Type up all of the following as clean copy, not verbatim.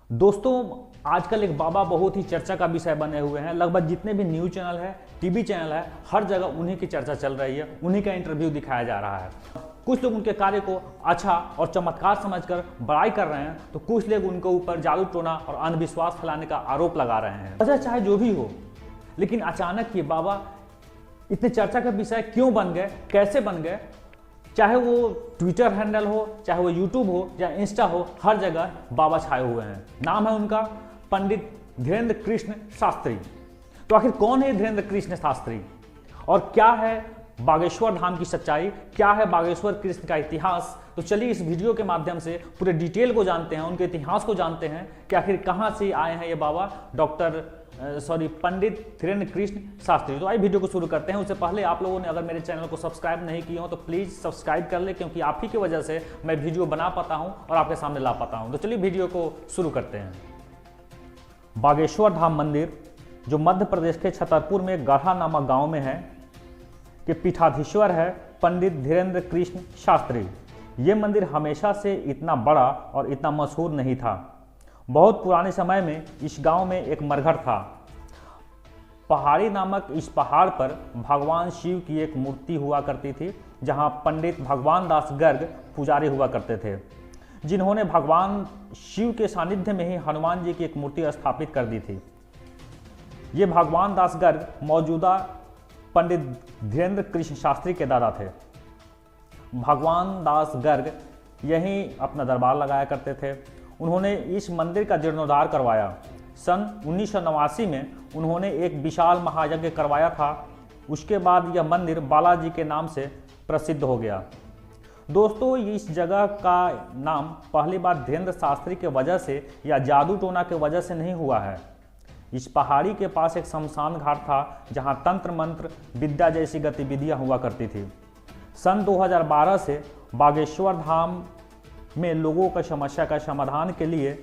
दोस्तों, आजकल एक बाबा बहुत ही चर्चा का विषय बने हुए हैं। लगभग जितने भी न्यूज चैनल है, टीवी चैनल है, हर जगह उन्हीं की चर्चा चल रही है, उन्हीं का इंटरव्यू दिखाया जा रहा है। कुछ लोग उनके कार्य को अच्छा और चमत्कार समझकर बड़ाई कर रहे हैं, तो कुछ लोग उनके ऊपर जादू टोना और अंधविश्वास फैलाने का आरोप लगा रहे हैं। वजह चाहे जो भी हो, लेकिन अचानक ये बाबा इतने चर्चा का विषय क्यों बन गए, कैसे बन गए? चाहे वो ट्विटर हैंडल हो, चाहे वो यूट्यूब हो या इंस्टा हो, हर जगह बाबा छाए हुए हैं। नाम है उनका पंडित धीरेन्द्र कृष्ण शास्त्री। तो आखिर कौन है धीरेन्द्र कृष्ण शास्त्री और क्या है बागेश्वर धाम की सच्चाई, क्या है बागेश्वर कृष्ण का इतिहास? तो चलिए इस वीडियो के माध्यम से पूरे डिटेल को जानते हैं, उनके इतिहास को जानते हैं कि आखिर कहाँ से आए हैं ये बाबा पंडित धीरेन्द्र कृष्ण शास्त्री। तो आइए वीडियो को शुरू करते हैं। उससे पहले आप लोगों ने अगर मेरे चैनल को सब्सक्राइब नहीं किया हो तो प्लीज़ सब्सक्राइब कर ले, क्योंकि आप ही की वजह से मैं वीडियो बना पाता हूँ और आपके सामने ला पाता हूँ। तो चलिए वीडियो को शुरू करते हैं। बागेश्वर धाम मंदिर जो मध्य प्रदेश के छतरपुर में गढ़ा नामक गाँव में है, के पीठाधीश्वर है पंडित धीरेन्द्र कृष्ण शास्त्री। ये मंदिर हमेशा से इतना बड़ा और इतना मशहूर नहीं था। बहुत पुराने समय में इस गांव में एक मरघट था। पहाड़ी नामक इस पहाड़ पर भगवान शिव की एक मूर्ति हुआ करती थी, जहां पंडित भगवान दास गर्ग पुजारी हुआ करते थे, जिन्होंने भगवान शिव के सानिध्य में ही हनुमान जी की एक मूर्ति स्थापित कर दी थी। ये भगवान दास गर्ग मौजूदा पंडित धीरेन्द्र कृष्ण शास्त्री के दादा थे। भगवान दास गर्ग यहीं अपना दरबार लगाया करते थे। उन्होंने इस मंदिर का जीर्णोद्धार करवाया। सन 1989 में उन्होंने एक विशाल महायज्ञ करवाया था। उसके बाद यह मंदिर बालाजी के नाम से प्रसिद्ध हो गया। दोस्तों, इस जगह का नाम पहली बार धीरेन्द्र शास्त्री के वजह से या जादू टोना के वजह से नहीं हुआ है। इस पहाड़ी के पास एक शमशान घाट था, जहां तंत्र मंत्र विद्या जैसी गतिविधियां हुआ करती थी। सन 2012 से बागेश्वर धाम में लोगों का समस्या का समाधान के लिए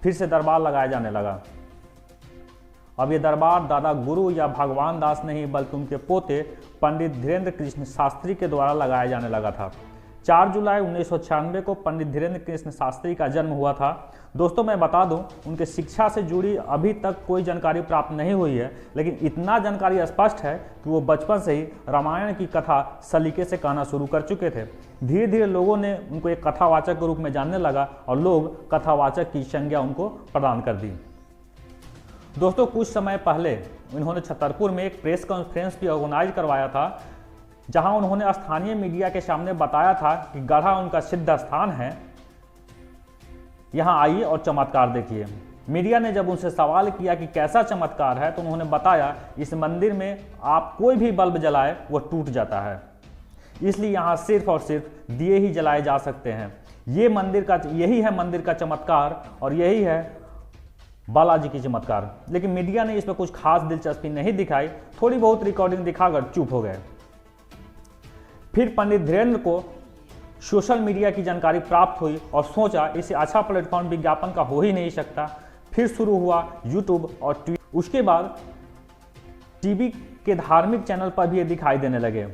फिर से दरबार लगाया जाने लगा। अब ये दरबार दादा गुरु या भगवान दास नहीं, बल्कि उनके पोते पंडित धीरेन्द्र कृष्ण शास्त्री के द्वारा लगाया जाने लगा था। 4 जुलाई 1996 को पंडित धीरेन्द्र कृष्ण शास्त्री का जन्म हुआ था। दोस्तों, मैं बता दूं, उनके शिक्षा से जुड़ी अभी तक कोई जानकारी प्राप्त नहीं हुई है, लेकिन इतना जानकारी स्पष्ट है कि वो बचपन से ही रामायण की कथा सलीके से कहना शुरू कर चुके थे। धीरे धीरे लोगों ने उनको एक कथावाचक के रूप में जानने लगा और लोग कथावाचक की संज्ञा उनको प्रदान कर दी। दोस्तों, कुछ समय पहले उन्होंने छतरपुर में एक प्रेस कॉन्फ्रेंस भी ऑर्गेनाइज करवाया था, जहां उन्होंने स्थानीय मीडिया के सामने बताया था कि गढ़ा उनका सिद्ध स्थान है, यहां आइए और चमत्कार देखिए। मीडिया ने जब उनसे सवाल किया कि कैसा चमत्कार है, तो उन्होंने बताया इस मंदिर में आप कोई भी बल्ब जलाए वो टूट जाता है, इसलिए यहाँ सिर्फ और सिर्फ दिए ही जलाए जा सकते हैं। यही है मंदिर का चमत्कार और यही है बालाजी की चमत्कार। लेकिन मीडिया ने इस पर कुछ खास दिलचस्पी नहीं दिखाई, थोड़ी बहुत रिकॉर्डिंग दिखाकर चुप हो गए। फिर पंडित धीरेन्द्र को सोशल मीडिया की जानकारी प्राप्त हुई और सोचा इससे अच्छा प्लेटफॉर्म विज्ञापन का हो ही नहीं सकता। फिर शुरू हुआ यूट्यूब और ट्विटर। उसके बाद टीवी के धार्मिक चैनल पर भी ये दिखाई देने लगे।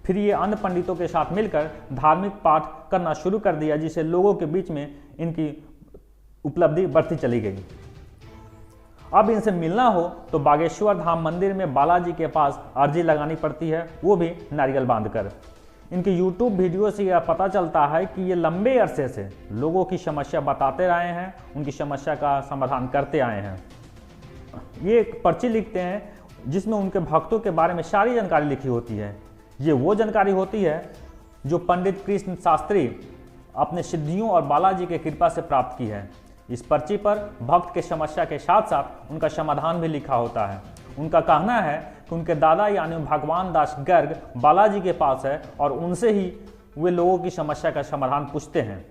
फिर ये अन्य पंडितों के साथ मिलकर धार्मिक पाठ करना शुरू कर दिया, जिससे लोगों के बीच में इनकी उपलब्धि बढ़ती चली गई। अब इनसे मिलना हो तो बागेश्वर धाम मंदिर में बालाजी के पास अर्जी लगानी पड़ती है, वो भी नारियल बांधकर। इनके यूट्यूब वीडियो से यह पता चलता है कि ये लंबे अरसे से लोगों की समस्या बताते रहे हैं, उनकी समस्या का समाधान करते आए हैं। ये एक पर्ची लिखते हैं जिसमें उनके भक्तों के बारे में सारी जानकारी लिखी होती है। ये वो जानकारी होती है जो पंडित कृष्ण शास्त्री अपने सिद्धियों और बालाजी के कृपा से प्राप्त की है। इस पर्ची पर भक्त के समस्या के साथ साथ उनका समाधान भी लिखा होता है। उनका कहना है कि उनके दादा यानी भगवान दास गर्ग बालाजी के पास है और उनसे ही वे लोगों की समस्या का समाधान पूछते हैं।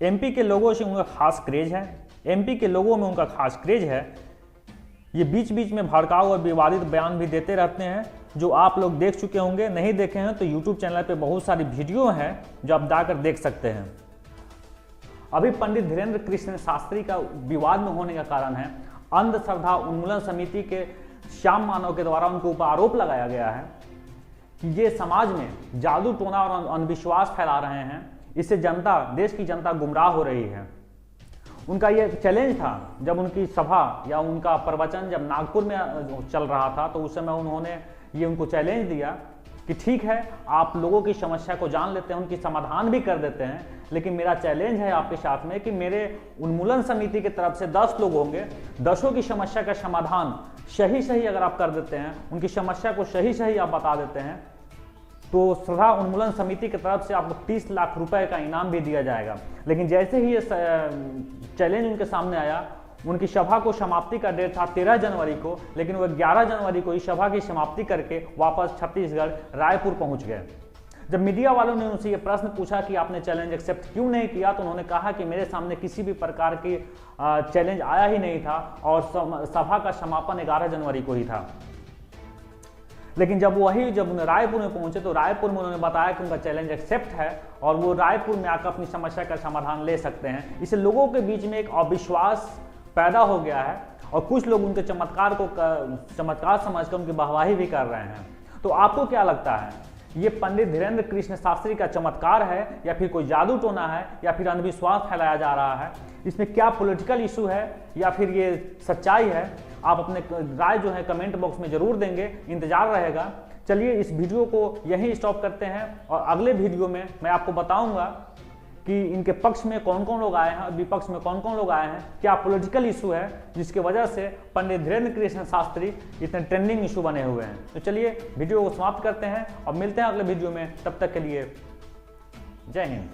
एमपी के लोगों से उनका खास क्रेज है। एमपी के लोगों में उनका खास क्रेज है। ये बीच बीच में भड़काऊ और विवादित बयान भी देते रहते हैं, जो आप लोग देख चुके होंगे। नहीं देखे हैं तो यूट्यूब चैनल पे बहुत सारी वीडियो हैं जो आप जाकर देख सकते हैं। अभी पंडित धीरेन्द्र कृष्ण शास्त्री का विवाद में होने का कारण है अंधश्रद्धा उन्मूलन समिति के श्याम मानव के द्वारा उनके ऊपर आरोप लगाया गया है कि ये समाज में जादू टोना और अंधविश्वास फैला रहे हैं। इससे जनता, देश की जनता गुमराह हो रही है। उनका ये चैलेंज था। जब उनकी सभा या उनका प्रवचन जब नागपुर में चल रहा था तो उस समय उन्होंने ये उनको चैलेंज दिया कि ठीक है, आप लोगों की समस्या को जान लेते हैं, उनकी समाधान भी कर देते हैं, लेकिन मेरा चैलेंज है आपके साथ में कि मेरे उन्मूलन समिति की तरफ से 10 लोग होंगे, 10 की समस्या का समाधान सही अगर आप कर देते हैं, उनकी समस्या को सही आप बता देते हैं, तो श्रद्धा उन्मूलन समिति की तरफ से आपको 30 लाख रुपए का इनाम भी दिया जाएगा। लेकिन जैसे ही ये चैलेंज उनके सामने आया, उनकी सभा को समाप्ति का डेट था 13 जनवरी को, लेकिन वो 11 जनवरी को इस सभा की समाप्ति करके वापस छत्तीसगढ़ रायपुर पहुंच गए। जब मीडिया वालों ने उनसे ये प्रश्न पूछा कि आपने चैलेंज एक्सेप्ट क्यों नहीं किया, तो उन्होंने कहा कि मेरे सामने किसी भी प्रकार की चैलेंज आया ही नहीं था और सभा का समापन 11 जनवरी को ही था। लेकिन जब रायपुर में पहुंचे तो रायपुर में उन्होंने बताया कि उनका चैलेंज एक्सेप्ट है और वो रायपुर में आकर अपनी समस्या का समाधान ले सकते हैं। इससे लोगों के बीच में एक अविश्वास पैदा हो गया है और कुछ लोग उनके चमत्कार समझकर उनकी वाहवाही भी कर रहे हैं। तो आपको क्या लगता है, ये पंडित धीरेन्द्र कृष्ण शास्त्री का चमत्कार है या फिर कोई जादू टोना है या फिर अंधविश्वास फैलाया जा रहा है? इसमें क्या पॉलिटिकल इशू है या फिर ये सच्चाई है? आप अपने राय जो है कमेंट बॉक्स में जरूर देंगे, इंतजार रहेगा। चलिए इस वीडियो को यहीं स्टॉप करते हैं और अगले वीडियो में मैं आपको बताऊंगा कि इनके पक्ष में कौन कौन लोग आए हैं और विपक्ष में कौन कौन लोग आए हैं, क्या पॉलिटिकल इशू है जिसकी वजह से पंडित धीरेन्द्र कृष्ण शास्त्री इतने ट्रेंडिंग इशू बने हुए हैं। तो चलिए वीडियो को समाप्त करते हैं और मिलते हैं अगले वीडियो में। तब तक के लिए जय हिंद।